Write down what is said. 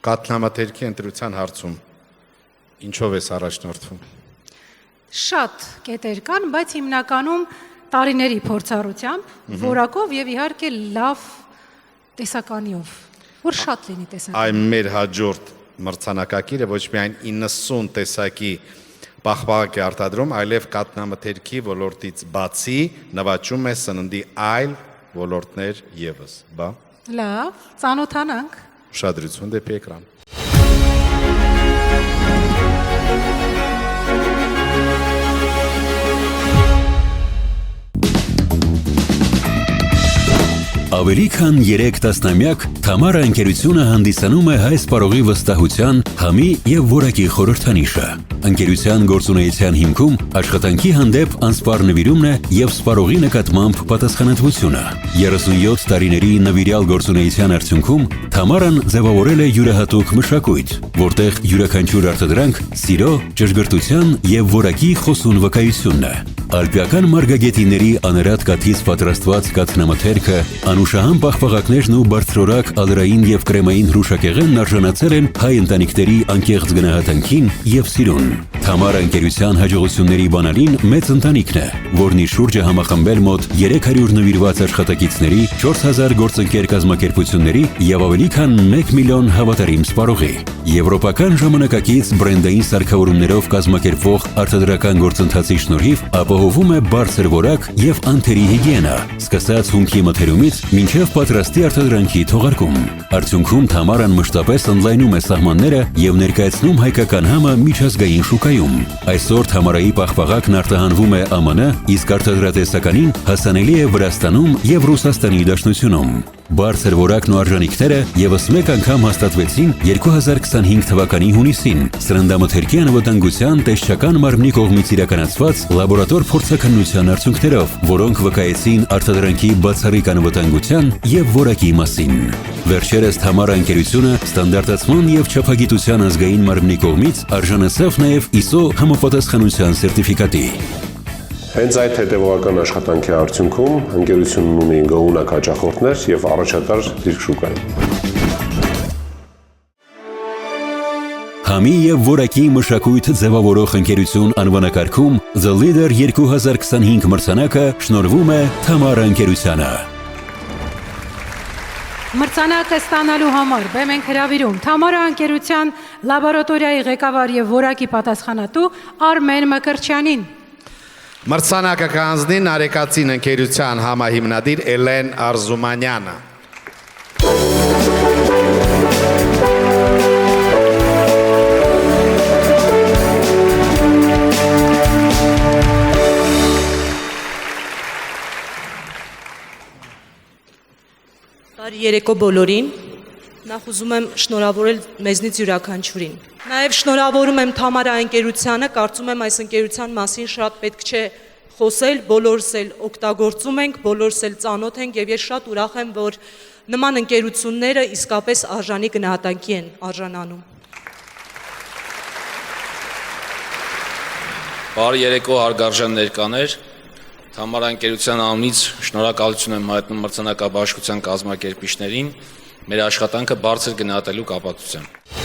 Կաթնամթերքի ընտրության հարցում ինչով ես առաջնորդվում։ Շատ կետեր կան, բայց հիմնականում տարիների փորձառությամբ, որակով եւ իհարկե լավ տեսականիով, որ շատ լինի տեսականի։ Այն մեր հաջորդ մրցանակակիրը ոչ միայն 90 տեսակի պաղպաղակ է արտադրում, այլև կաթնամթերքի ոլորտից բացի նվաճում է սննդի այլ ոլորտներ ևս։ Բա։ Լավ, ծանոթանանք։ Ուշադրություն դեպի էկրան։ Ավելի քան 3 տասնամյակ Թամարա ընկերությունը հանդիսանում է հայ սպառողի վստահության, համի եւ որակի խորհրդանիշը։ Ընկերության գործունեության հիմքում աշխատանքի հանդեպ անսպառ նվիրումն է եւ սպառողի նկատմամբ պատասխանատվությունը։ 37 տարիների նվիրյալ գործունեության արդյունքում Թամարան ձևավորել է յուրահատուկ մշակույթ, որտեղ յուրաքանչյուր արտադրանք սիրո, ճշգրտության եւ որակի խոսուն վկայությունն է։ Ալպիական մարգագետիների աներատ կաթից պատրաստված կաթնամթերքը, անուշահամ պաղպաղակներն ու բարձրորակ ալրային եւ կրեմային հրուշակեղենն արժանացել են հայ ընտանիքների անկեղծ գնահատանքին եւ սիրուն։ Թամարա ընկերության հաջողությունների բանալին մեծ ընտանիքն է, որն իր շուրջը համախմբել մոտ 300 նվիրված աշխատակիցների, 4000 գործընկեր կազմակերպությունների եւ ավելի քան 1 միլիոն հավատարիմ սպառողի։ Եվրոպական ժամանակակից բրենդային սարքավորումներով կազմակերպվող արտադրական գործընթացի շնորհիվ ապահովում է բարձր որակ եւ անթերի հիգիենա, սկսած հումքի մթերումից մինչեւ պատրաստի արտադրանքի թողարկում։ Արդյունքում Թամարան մշտապես ընդլայնում է սահմանները եւ ներկայացնում հայկական համը միջազգային շուկայում։ Այսօր Թամարայի պաղպաղակն արտահանվում է ԱՄՆ, իսկ արտադրատեսականին հասանելի է Վրաստանում եւ Ռուսաստանի Դաշնությունում։ Բարձր որակն ու արժանիքները եւս մեկ անգամ հաստատվեցին 2025 թվականի հունիսին սննդամթերքի անվտանգության տեսչական մարմնի կողմից իրականացված լաբորատոր փորձաքննության արդյունքներով, որոնք վկայեցին արտադրանքի բացառիկ անվտանգության եւ որակի մասին։ Վերջերս Թամարա ընկերությունը ստանդարտացման եւ չափագիտության ազգային մարմնի կողմից արժանացավ նաեւ ISO համապատասխանության սերտիֆիկատի։ Հենց այդ հետևողական աշխատանքի արդյունքում ընկերությունն ունի գոհունակ հաճախորդներ եւ առաջատար դիրք շուկայում։ Համի եւ որակի մշակույթ ձևավորող ընկերություն անվանակարգում The Leader 2025 մրցանակը շնորհվում է Թամարա ընկերությանը։ Մրցանակը ստանալու համար բեմ ենք հրավիրում Թամարա ընկերության լաբորատորիայի ղեկավար եւ որակի պատասխանատու Արմեն Մկրտչյանին։ Մրցանակը կանձնի Նարեկացին ընկերության համահիմնադիր Էլեն Արզումանյանը։ Բարի երեկո բոլորին, նախ ուզում եմ շնորհավորել մեզնից յուրաքանչյուրին։ Նաև շնորհավորում եմ Թամարա ընկերությանը, կարծում եմ այս ընկերության մասին շատ պետք չէ խոսել, բոլորս էլ օգտագործում ենք, բոլորս էլ ծանոթ ենք եւ ես շատ ուրախ եմ, որ նման ընկերությունները իսկապես արժանի գնահատանքի են արժանանում։ Բարի երեկո հարգարժան ներկաներ, Թամարա ընկերության անունից շնորհակալություն եմ հայտնում մրցանակաբաշխության կազմակերպիչներին մեր աշխատանքը բարձր գնահատելու կապակցությամբ։